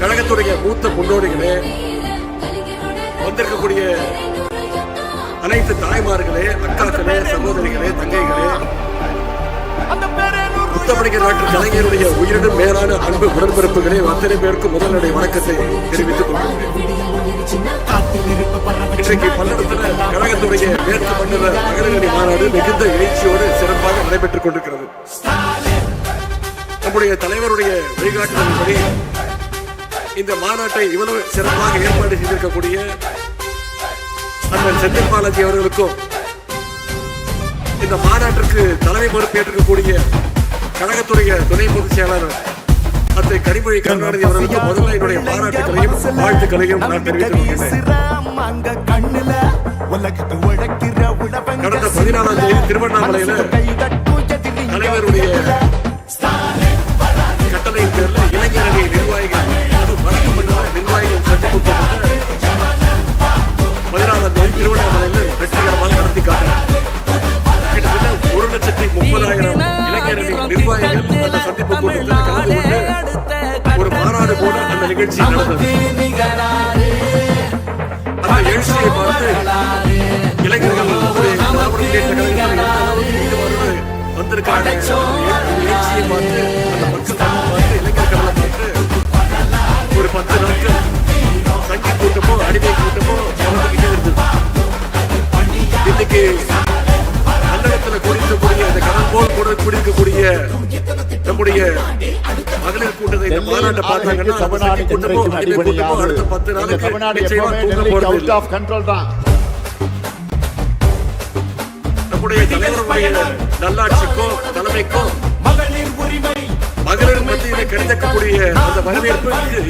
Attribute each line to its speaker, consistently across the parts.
Speaker 1: கழகத்துடைய மூத்த முன்னோடிகளே, வந்திருக்கக்கூடிய அனைத்து தாய்மார்களே, அக்காக்களே, சகோதரிகளே, தங்கைகளே, முத்தமிழ் நாட்டு கலைஞருடைய உயிரினும் மேலான அன்பு உடன்பிறப்புகளே, அத்தனை பேருக்கு முதல்வருடைய வணக்கத்தை தெரிவித்துக் கொள்கிறேன். இன்றைக்கு பல்லடத்தில் கழகத்துடைய மேற்கு மண்டல மகளிரணி மாநாடு மிகுந்த எழுச்சியோடு சிறப்பாக நடைபெற்றுக் கொண்டிருக்கிறது. நம்முடைய தலைவருடைய வழிகாட்டுதலின்படி இந்த மாநாட்டை இவ்வளவு சிறப்பாக ஏற்பாடு செய்திருக்கக்கூடிய அண்ணன் செந்தில் பாலாஜி அவர்களுக்கும், இந்த மாநாட்டிற்கு தலைமை பொறுப்பேற்றிருக்கக்கூடிய கழகத்துடைய துணை பொதுச் செயலாளர் அத்தை கனிமொழி கருணாநிதி அவர்களுக்கு முதல்ல என்னுடைய பாராட்டுகளையும் வாழ்த்துக்களையும் நான் தெரிவித்துக் கொள்கிறேன். கடந்த 14ஆம் தேதி திருவண்ணாமலையில் தலைவருடைய கட்டளையின் பேரில் இளைஞரணி நிர்வாகிகள் நிர்வாகிகள் சந்திப்பு 14ஆம் தேதி திருவண்ணாமலையில் வெற்றிகரமாக நடத்தி காட்டினார். கிட்டத்தட்ட 1,30,000 இளைஞரணி நிர்வாகிகள் அந்த சந்திப்பு கூட்டத்தில் கலந்து கொண்டு ஒரு மாநாடு போல அந்த நிகழ்ச்சி நடந்தது. அந்த எழுச்சியை பார்த்து இளைஞர்கள் வந்திருக்காங்க. எழுச்சியை பார்த்து அந்த மக்கள் பார்த்து இளைஞர்களை பார்த்து ஒரு 10 நாட்கள் சங்கி கூட்டமோ அடிமை கூட்டமோ கலந்துகிட்டே இருந்தது. இன்னைக்கு நல்லடத்துல குடிக்கக்கூடிய அந்த கடல் போல் கூட குடிக்கக்கூடிய நம்முடைய மகளிர் கூட்டத்தை இந்த மாநாட்டை பார்த்தாங்கன்னா தமிழ்நாடு கூட்டமோ அடிமை கூட்டமோ அடுத்த 10 நாளுக்கு நிச்சயமா தூங்க போறது தான். நம்முடைய தலைவருடைய நல்லாட்சிக்கோ தலைமைக்கோ மகளிர் மத்தியில் கிடைக்கக்கூடிய அந்த வரவேற்புக்கு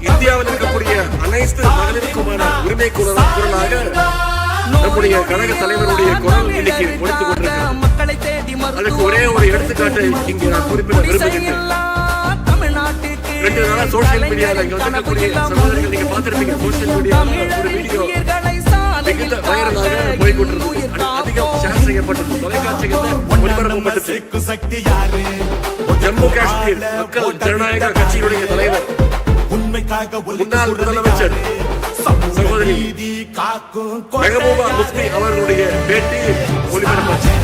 Speaker 1: இந்தியாவில் இருக்கக்கூடிய அனைத்து மகளிருக்குமான உரிமை குரலாக நம்முடைய கழக தலைவருடைய குரல் இன்னைக்கு கொடுத்துக் கொண்டிருக்கிறது. அதுக்கு ஒரே ஒரு எடுத்துக்காட்டை இங்கே நான் குறிப்பிட விரும்புகிறேன். 2 நாளா சோசியல் மீடியாவில் இங்க வந்திருக்கக்கூடிய சகோதரர்கள் நீங்க பார்த்திருப்பீங்க. சோசியல் மீடியாவில் ஒரு வீடியோ மிகுந்த வைரலாக போய்கொண்டிருந்தது. அதிகம் ஷேர் செய்யப்பட்டது, தொலைக்காட்சிகளில் ஒளிபரப்பப்பட்டது. ஜம்மு காஷ்மீர் மக்கள் ஜனநாயக கட்சியுடைய தலைவர் முன்னாள் முதலமைச்சர் சகோதரி மெஹபூபா முஃப்தி அவர்களுடைய பேட்டி ஒளிபரப்பாச்சு.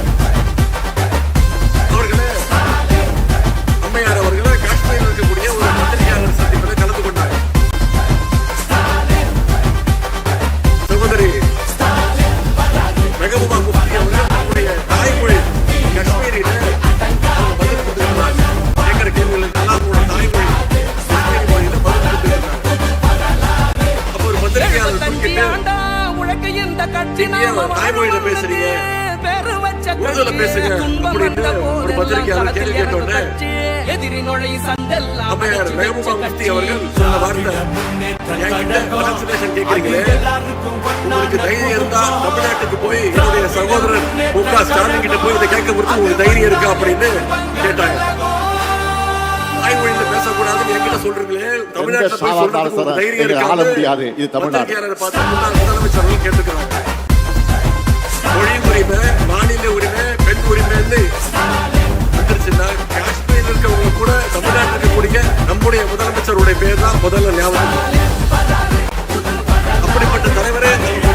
Speaker 1: அவர்களே அம்மையார் அவர்களே காஷ்மீரில் இருக்கக்கூடிய ஒரு பத்திரிகையாளர் சந்திப்பில் கலந்து கொண்டார். சகோதரி மெஹபூபா முஃப்தி அவர்கள் நம்முடைய தாய்மொழி காஷ்மீரில் பதில் கொடுத்திருந்தார். கேட்கிற கேள்விகளுக்கு எல்லாம் கூட தாய்மொழி காஷ்மீரி மொழியில பதில் கொடுத்திருந்தார். அப்ப ஒரு பத்திரிகையாளர் தாய்மொழியில பேசுறீங்க, உருதுல பேசுங்க அப்படின்னு ஒரு பத்திரிகையாளர் கேள்வி கேட்டோன்னு அம்மையார் மெஹபூபா முஃப்தி அவர்கள் சொன்ன வார்த்தை, என்கிட்ட டிரான்ஸ்லேஷன் கேட்கிறீங்களே, உங்களுக்கு தைரியம் இருந்தா தமிழ்நாட்டுக்கு போய் என்னுடைய சகோதரர் மு.க. ஸ்டாலின் கிட்ட போய் இதை கேட்க கொடுத்து உங்களுக்கு தைரியம் இருக்கா அப்படின்னு கேட்டாங்க. தாய்மொழியில பேசக்கூடாதுன்னு என்கிட்ட சொல்றீங்களே, தமிழ்நாட்டுல போய் சொல்றதுக்கு தைரியம் இருக்கா? பத்திரிகையாளரை பார்த்து முதலமைச்சர்கள் கேட்டுக்கிறாங்க. மொழி உரிமை, மாநில உரிமை, பெண் உரிமைன்னு வந்துருச்சுன்னா காஷ்மீரில் இருக்கவங்க கூட தமிழ்நாட்டில் இருக்கக்கூடிய நம்முடைய முதலமைச்சருடைய பேர் தான் முதல்ல ஞாபகம். அப்படிப்பட்ட தலைவரே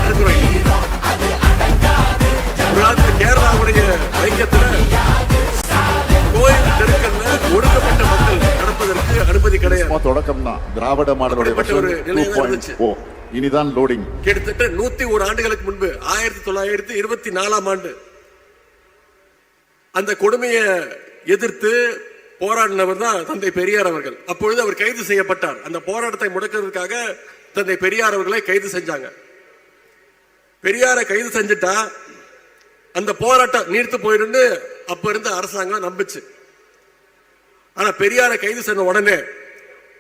Speaker 1: இருக்கிறோம். ஒரு காலத்துல கேரளாவுடைய ஐக்கியத்துல கோயில் தெருக்கல்ல ஒடுக்கப்பட்ட மக்கள் நடப்பதற்கு அனுமதி கிடையாது.
Speaker 2: தொடக்கம் தான் திராவிட மாடலுடைய ஒரு நிலையம் இருந்துச்சு. இனிதான் லோடிங்.
Speaker 1: கிட்டத்தட்ட 101 ஆண்டுகளுக்கு முன்பு 1924ஆம் ஆண்டு அந்த கொடுமையை எதிர்த்து போராடினவர் தான் தந்தை பெரியார் அவர்கள். அப்பொழுது அவர் கைது செய்யப்பட்டார். அந்த போராட்டத்தை முடக்கிறதுக்காக தந்தை பெரியார் அவர்களை கைது செஞ்சாங்க. பெரியாரை கைது செஞ்சுட்டா அந்த போராட்டம் நீர்த்து போயிருந்து அப்ப இருந்த அரசாங்கம் நம்பிச்சு. ஆனா பெரியாரை கைது செஞ்ச உடனே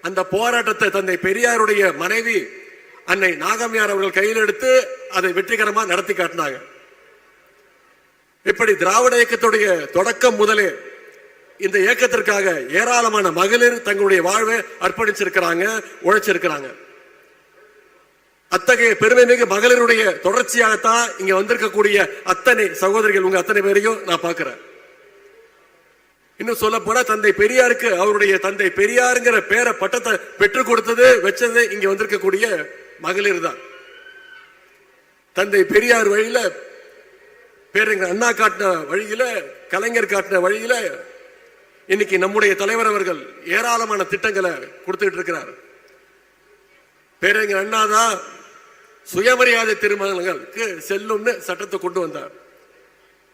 Speaker 1: அந்த போராட்டத்தை தந்தை பெரியாருடைய மனைவி அன்னை நாகம்மையார் அவர்கள் கையில் எடுத்து அதை வெற்றிகரமா நடத்தி காட்டினாங்க. இப்படி திராவிட இயக்கத்துடைய தொடக்கம் முதலே இந்த இயக்கத்திற்காக ஏராளமான மகளிர் தங்களுடைய வாழ்வை அர்ப்பணிச்சிருக்கிறாங்க, உழைச்சிருக்கிறாங்க. அத்தகைய பெருமை மிகு மகளிருடைய தொடர்ச்சியாகத்தான் இங்க வந்திருக்கக்கூடிய அத்தனை சகோதரிகள் உங்க அத்தனை பேரையும் நான் பார்க்கிறேன். இன்னும் சொல்ல போனா தந்தை பெரியாருக்கு அவருடைய தந்தை பெரியாருங்கிற பேரை பட்டத்தை பெற்றுக் கொடுத்தது வச்சது இங்க வந்திருக்கக்கூடிய மகளிர் தான். தந்தை பெரியார் வழியில, பேரறிஞர் அண்ணா காட்டின வழியில, கலைஞர் காட்டின வழியில இன்னைக்கு நம்முடைய தலைவர் அவர்கள் ஏராளமான திட்டங்களை கொடுத்துட்டு இருக்கிறார். பேரறிஞர் அண்ணா தான் சுயமரியாதை திருமணங்களுக்கு செல்லும்னு சட்டத்தை கொண்டு வந்தார்.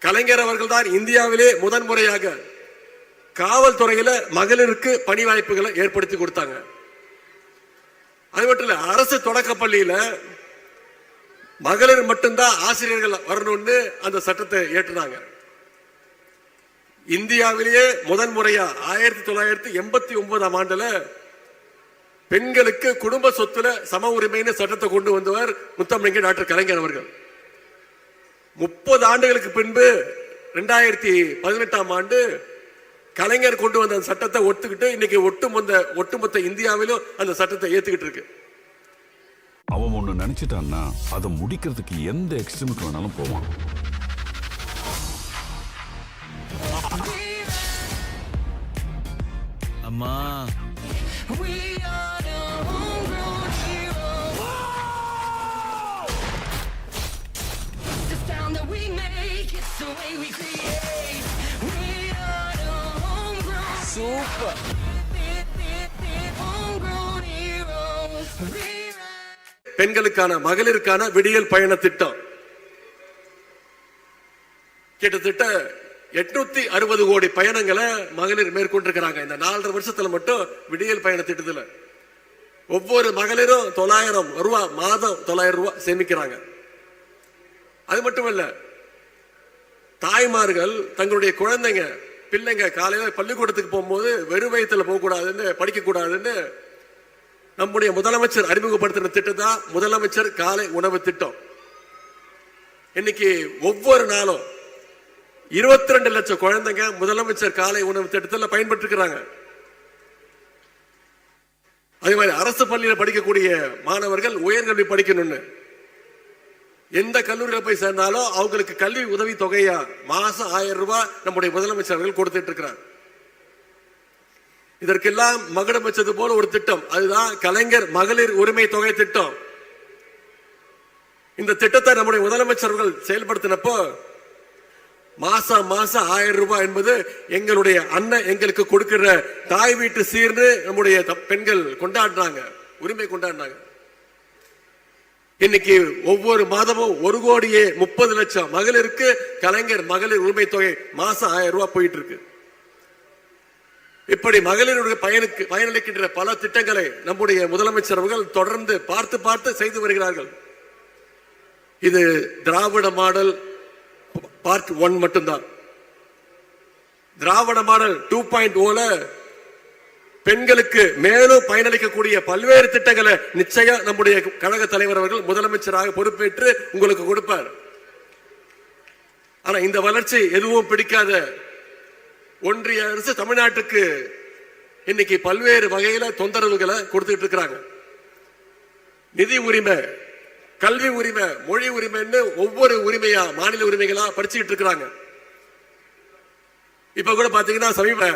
Speaker 1: கலைஞர் அவர்கள் தான் இந்தியாவிலே முதன்முறையாக காவல்துறையில மகளிருக்கு பணி வாய்ப்புகளை ஏற்படுத்தி கொடுத்தாங்க. அது மட்டும் இல்ல, அரசு தொடக்க பள்ளியில மகளிர் மட்டும்தான் ஆசிரியர்கள் வரணும்னு அந்த சட்டத்தை ஏற்றினாங்க. இந்தியாவிலேயே முதன்முறையா 1989 ஆண்டுல பெண்களுக்கு குடும்ப சொத்துல சம உரிமைன்னு சட்டத்தை கொண்டு வந்தவர் முத்தமிழ் டாக்டர் கலைஞர் அவர்கள். 30 ஆண்டுகளுக்கு பின்பு 2018 ஆண்டு கலைஞர் கொண்டு வந்த சட்டத்தை ஒத்துக்கிட்டு இன்னைக்கு ஒட்டுமொத்த இந்தியாவிலும் அந்த சட்டத்தை ஏத்துக்கிட்டு இருக்கு.
Speaker 3: அவன் ஒண்ணு நினைச்சிட்டான்னா அதை முடிக்கிறதுக்கு எந்த எக்ஸ்ட்ரீமுக்கு வேணாலும் போவான்.
Speaker 4: அம்மா சூப்பர்.
Speaker 1: பெண்களுக்கான மகளிருக்கான விடியல் பயண திட்டம் கிட்டத்தட்ட 860 கோடி பயணங்களை மகளிர் மேற்கொண்டிருக்கிறாங்க. இந்த 4.5 வருஷத்துல மட்டும் விடியல் பயண திட்டத்தில் ஒவ்வொரு மகளிரும் 900 ரூபாய் மாதம் 900 ரூபாய் சேமிக்கிறாங்க. அது மட்டுமல்ல, தாய்மார்கள் தங்களுடைய குழந்தைங்க பிள்ளைங்க காலையில பள்ளிக்கூடத்துக்கு போகும்போது வெறும் வயிற்றுல போக கூடாதுன்னு, படிக்க கூடாதுன்னு நம்முடைய முதலமைச்சர் அறிமுகப்படுத்தின திட்டம் தான் முதலமைச்சர் காலை உணவு திட்டம். இன்னைக்கு ஒவ்வொரு நாளும் 22 லட்சம் குழந்தைங்க முதலமைச்சர் காலை உணவு திட்டத்தில் பயன்பட்டு இருக்கிறாங்க. அதே மாதிரி அரசு பள்ளியில் படிக்கக்கூடிய மாணவர்கள் உயர்கல்வி படிக்கணும்னு எந்த கல்லூரியில போய் சேர்ந்தாலும் அவங்களுக்கு கல்வி உதவி தொகையா மாசம் 1000 ரூபாய் நம்முடைய முதலமைச்சர்கள் கொடுத்துட்டு இருக்கிறார். இதற்கெல்லாம் மகுடம் வச்சது போல ஒரு திட்டம், அதுதான் கலைஞர் மகளிர் உரிமை தொகை திட்டம். இந்த திட்டத்தை நம்முடைய முதலமைச்சர்கள் செயல்படுத்தினப்போ மாசம் 1000 ரூபாய் என்பது எங்களுடைய அண்ணன் எங்களுக்கு கொடுக்கிற தாய் வீட்டு சீர்னு நம்முடைய பெண்கள் கொண்டாடினாங்க, உரிமை கொண்டாடினாங்க. இன்னைக்கு ஒவ்வொரு மாதமும் 1,30,00,000 மகளிருக்கு கலைஞர் மகளிர் உரிமை தொகை மாசம் 1000 ரூபாய் போயிட்டு இருக்கு. இப்படி மகளிருடைய பயனளிக்கின்ற பல திட்டங்களை நம்முடைய முதலமைச்சர் அவர்கள் தொடர்ந்து பார்த்து செய்து வருகிறார்கள். இது திராவிட மாடல் பார்ட் 1 மட்டும்தான். திராவிட மாடல் 2.0 பெண்களுக்கு மேலும் பயனளிக்கக்கூடிய பல்வேறு திட்டங்களை நிச்சயம் நம்முடைய கழக தலைவர் அவர்கள் முதலமைச்சராக பொறுப்பேற்று உங்களுக்கு கொடுப்பார். ஆனா இந்த வளர்ச்சி எதுவும் பிடிக்காத ஒன்றிய அரசு தமிழ்நாட்டுக்கு இன்னைக்கு பல்வேறு வகையில தொந்தரவுகளை கொடுத்துட்டு இருக்கிறாங்க. நிதி உரிமை, கல்வி உரிமை, மொழி உரிமைன்னு ஒவ்வொரு உரிமையா மாநில உரிமைகளா படிச்சுக்கிட்டு இருக்கிறாங்க. இப்ப கூட பாத்தீங்கன்னா சமீப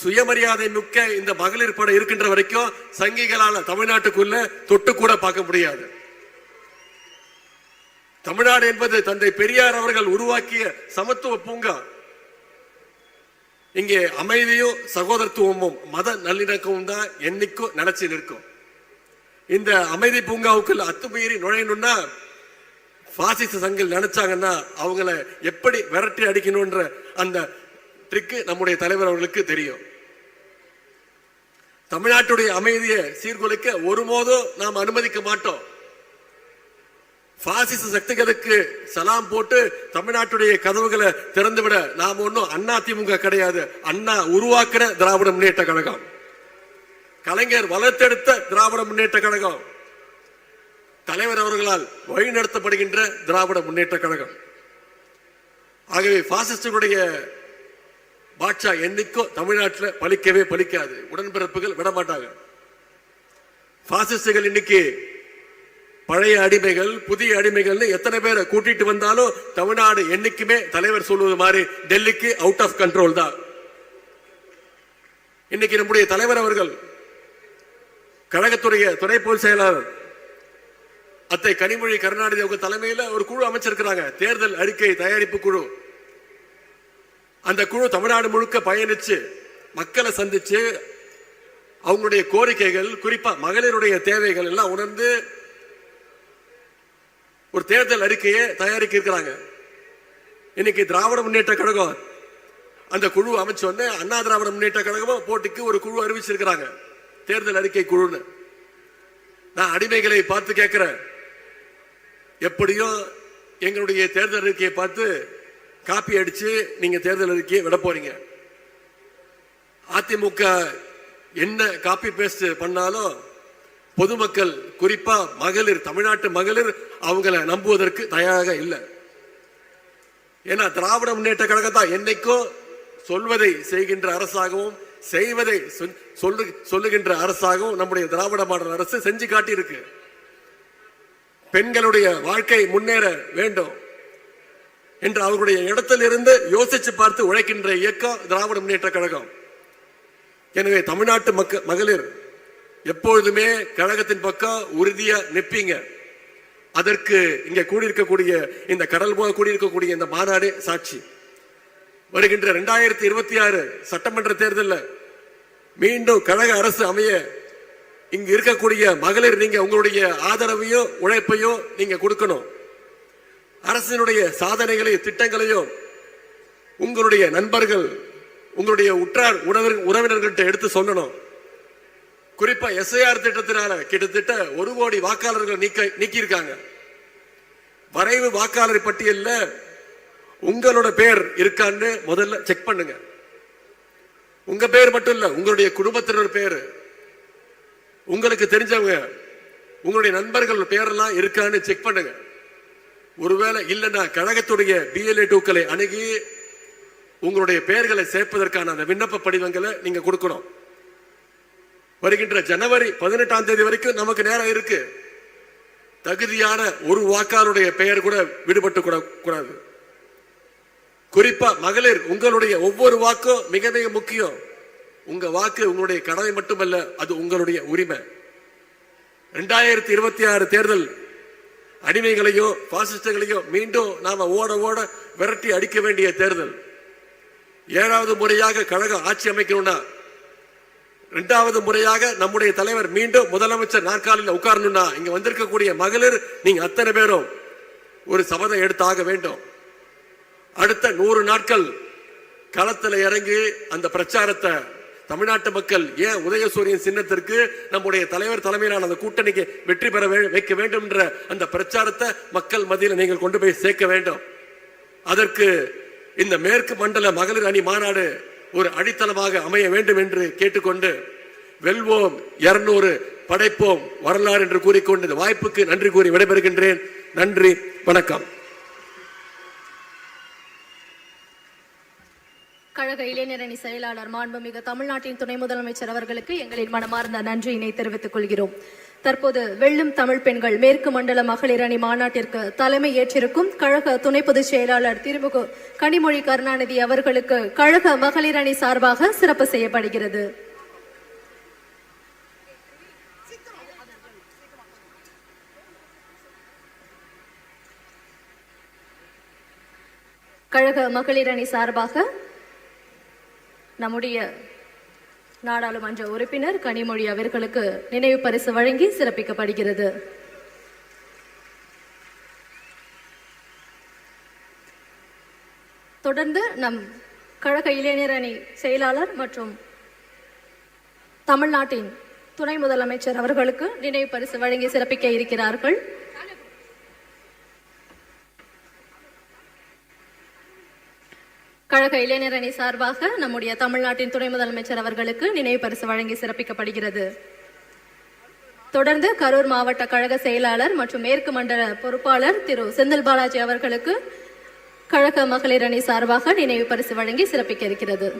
Speaker 1: சுயமரியாதை மிக்க இந்த மகளிர் படம் இருக்கின்ற வரைக்கும் சங்கிகளால தமிழ்நாட்டுக்குள்ள தொட்டு கூட பார்க்க முடியாது. தமிழ்நாடு என்பது தந்தை பெரியார் அவர்கள் உருவாக்கிய சமத்துவ பூங்கா. இங்கே அமைதியும் சகோதரத்துவமும் மத நல்லிணக்கமும் தான் என்னைக்கும் நினைச்சு நிற்கும். இந்த அமைதி பூங்காவுக்குள்ள அத்துமீறி நுழையணும்னா பாசிச சங்கில் நினைச்சாங்கன்னா அவங்கள எப்படி விரட்டி அடிக்கணும்ன்ற அந்த ட்ரிக்கு நம்முடைய தலைவர் அவர்களுக்கு தெரியும். தமிழ்நாட்டுடைய அமைதியை சீர்குலைக்க ஒருபோதும் நாம் அனுமதிக்க மாட்டோம். பாசிச சக்திகளுக்கு சலாம் போட்டு தமிழ்நாட்டுடைய கதவுகளை திறந்துவிட நாம் ஒன்னும் அண்ணா திமுக கிடையாது. அண்ணா உருவாக்கின திராவிட முன்னேற்ற கழகம், கலைஞர் வளர்த்தெடுத்த திராவிட முன்னேற்ற கழகம், தலைவர் அவர்களால் வழிநடத்தப்படுகின்ற திராவிட முன்னேற்ற கழகம். ஆகவே பாசிஸ்டுடைய பாட்சா என்னைக்கும் தமிழ்நாட்டில் பலிக்கவே பலிக்காது. உடன்பிறப்புகள் விடமாட்டாங்க. பாசிஸ்டுகள் இன்னைக்கு பழைய அடிமைகள், புதிய அடிமைகள் எத்தனை பேரை கூட்டிட்டு வந்தாலும் தமிழ்நாடு என்னைக்குமே தலைவர் சொல்வது மாதிரி டெல்லிக்கு அவுட் ஆஃப் கண்ட்ரோல் தான். இன்னைக்கு நம்முடைய தலைவர் அவர்கள் கழகத்துடைய துணை பொதுச் செயலாளர் அத்தை கனிமொழி கருணாநிதி அவங்க தலைமையில ஒரு குழு அமைச்சிருக்கிறாங்க, தேர்தல் அறிக்கை தயாரிப்பு குழு. அந்த குழு தமிழ்நாடு முழுக்க பயணிச்சு மக்களை சந்திச்சு அவங்களுடைய கோரிக்கைகள், குறிப்பா மகளிருடைய தேவைகள் எல்லாம் உணர்ந்து ஒரு தேர்தல் அறிக்கையை தயாரிக்க இருக்கிறாங்க. இன்னைக்கு திராவிட முன்னேற்ற கழகம் அந்த குழு அமைச்சு வந்து அண்ணா திராவிட முன்னேற்ற கழகமும் போட்டிக்கு ஒரு குழு அறிவிச்சிருக்கிறாங்க, தேர்தல் அறிக்கை குழுன்னு. நான் அடிமைகளை பார்த்து கேட்கிறேன், எப்படியும் எங்களுடைய தேர்தல் அறிக்கையை பார்த்து காப்பி அடிச்சு நீங்க தேர்தல் அறிக்கையை விட போறீங்க. அதிமுக என்ன காப்பி பேஸ்ட் பண்ணாலும் பொதுமக்கள், குறிப்பா மகளிர், தமிழ்நாட்டு மகளிர் அவங்களை நம்புவதற்கு தயாராக இல்லை. ஏன்னா திராவிட முன்னேற்ற கழகம் தான் என்னைக்கும் சொல்வதை செய்கின்ற அரசாகவும் செய்வதை சொல்லுகின்ற அரசாகவும் நம்முடைய திராவிட மாடல் அரசு செஞ்சு காட்டி இருக்கு. பெண்களுடைய வாழ்க்கை முன்னேற வேண்டும் என்று அவர்களுடைய இடத்திலிருந்து யோசிச்சு பார்த்து உழைக்கின்ற இயக்கம் திராவிட முன்னேற்ற கழகம். எனவே தமிழ்நாட்டு மகளிர் எப்பொழுதுமே கழகத்தின் பக்கம் உறுதியா நிற்பீங்க. அதற்கு இங்க கூடியிருக்கக்கூடிய இந்த கடல் போக கூடியிருக்கக்கூடிய இந்த மாநாடு சாட்சி. வருகின்ற 2026 சட்டமன்ற தேர்தலில் மீண்டும் கழக அரசு அமைய இங்க இருக்கக்கூடிய மகளிர் நீங்க உங்களுடைய ஆதரவையும் உழைப்பையும் நீங்க கொடுக்கணும். அரசினுடைய சாதனைகளையும் திட்டங்களையும் உங்களுடைய நண்பர்கள், உங்களுடைய உற்றார் உறவினர்கள்ட்ட எடுத்து சொல்லணும். குறிப்பா எஸ்ஐஆர் திட்டத்தினால கிட்டத்தட்ட 1 கோடி வாக்காளர்கள் நீக்கி இருக்காங்க. வரைவு வாக்காளர் பட்டியலில் உங்களோட பேர் இருக்கான்னு முதல்ல செக் பண்ணுங்க. உங்க பேர் மட்டும் இல்ல, உங்களுடைய குடும்பத்தினர் பேரு, உங்களுக்கு தெரிஞ்சவங்க, உங்களுடைய நண்பர்கள் பேரெல்லாம் இருக்கான்னு செக் பண்ணுங்க. ஒருவேளை இல்லைன்னா கழகத்துடைய BLA 2க்களை அணுகி உங்களுடைய பெயர்களை சேர்ப்பதற்கான அந்த விண்ணப்ப படிவங்களை நீங்க கொடுக்கணும். வருகின்ற ஜனவரி 18ஆம் தேதி வரைக்கும் நமக்கு நேரம் இருக்கு. தகுதியான ஒரு வாக்காளருடைய பெயர் கூட விடுபட்டு கூடாது. குறிப்பா மகளிர், உங்களுடைய ஒவ்வொரு வாக்கும் மிக மிக முக்கியம். உங்க வாக்கு உங்களுடைய கடமை மட்டுமல்ல, அது உங்களுடைய உரிமை. 2026 தேர்தல் அடிமைகளையும் பாசிஸ்டுகளையும் மீண்டும் நாம ஓட ஓட விரட்டி அடிக்க வேண்டிய தேர்தல். 7வது முறையாக கழகம் ஆட்சி அமைக்கணும்னா, 2வது முறையாக நம்முடைய தலைவர் மீண்டும் முதலமைச்சர் நாற்காலியில் உட்காரணும்னா, இங்க வந்திருக்கக்கூடிய மகளிர் நீங்க அத்தனை பேரும் ஒரு சபதம் எடுத்தாக வேண்டும். அடுத்த 100 நாட்கள் களத்தில் இறங்கி அந்த பிரச்சாரத்தை தமிழ்நாட்டு மக்கள் ஏன் உதயசூரியன் சின்னத்திற்கு நம்முடைய தலைவர் தலைமையிலான அந்த கூட்டணிக்கு வெற்றி பெற வைக்க வேண்டும் என்ற அந்த பிரச்சாரத்தை மக்கள் மத்தியில் நீங்கள் கொண்டு போய் சேர்க்க வேண்டும். அதற்கு இந்த மேற்கு மண்டல மகளிர் அணி மாநாடு ஒரு அடித்தளமாக அமைய வேண்டும் என்று கேட்டுக்கொண்டு, வெல்வோம் 200 படைப்போம் வரலாறு என்று கூறிக்கொண்டு இந்த வாய்ப்புக்கு நன்றி கூறி விடைபெறுகின்றேன். நன்றி, வணக்கம்.
Speaker 4: கழக இளைஞரணி செயலாளர் மாண்புமிகு தமிழ்நாட்டின் துணை முதலமைச்சர் அவர்களுக்கு எங்களின் மனமார்ந்த நன்றியினை தெரிவித்துக் கொள்கிறோம். தற்போது வெல்லும் தமிழ் பெண்கள் மேற்கு மண்டல மகளிர் அணி மாநாட்டிற்கு தலைமை ஏற்றிருக்கும் கழக துணை பொதுச் செயலாளர் திருமிகு கனிமொழி கருணாநிதி அவர்களுக்கு கழக மகளிர் அணி சார்பாக சிறப்பு செய்யப்படுகிறது. கழக மகளிர் அணி சார்பாக நம்முடைய நாடாளுமன்ற உறுப்பினர் கனிமொழி அவர்களுக்கு நினைவு பரிசு வழங்கி சிறப்பிக்கப்படுகிறது. தொடர்ந்து நம் கழக இளைஞர் அணி செயலாளர் மற்றும் தமிழ்நாட்டின் துணை முதலமைச்சர் அவர்களுக்கு நினைவு பரிசு வழங்கி சிறப்பிக்க இருக்கிறார்கள். கழக இளைஞர் அணி சார்பாக நம்முடைய தமிழ்நாட்டின் துணை முதலமைச்சர் அவர்களுக்கு நினைவு பரிசு வழங்கி சிறப்பிக்கப்படுகிறது. தொடர்ந்து கரூர் மாவட்ட கழக செயலாளர் மற்றும் மேற்கு மண்டல பொறுப்பாளர் திரு செந்தில் பாலாஜி அவர்களுக்கு கழக மகளிர் அணி சார்பாக நினைவு பரிசு வழங்கி சிறப்பிக்க இருக்கிறது.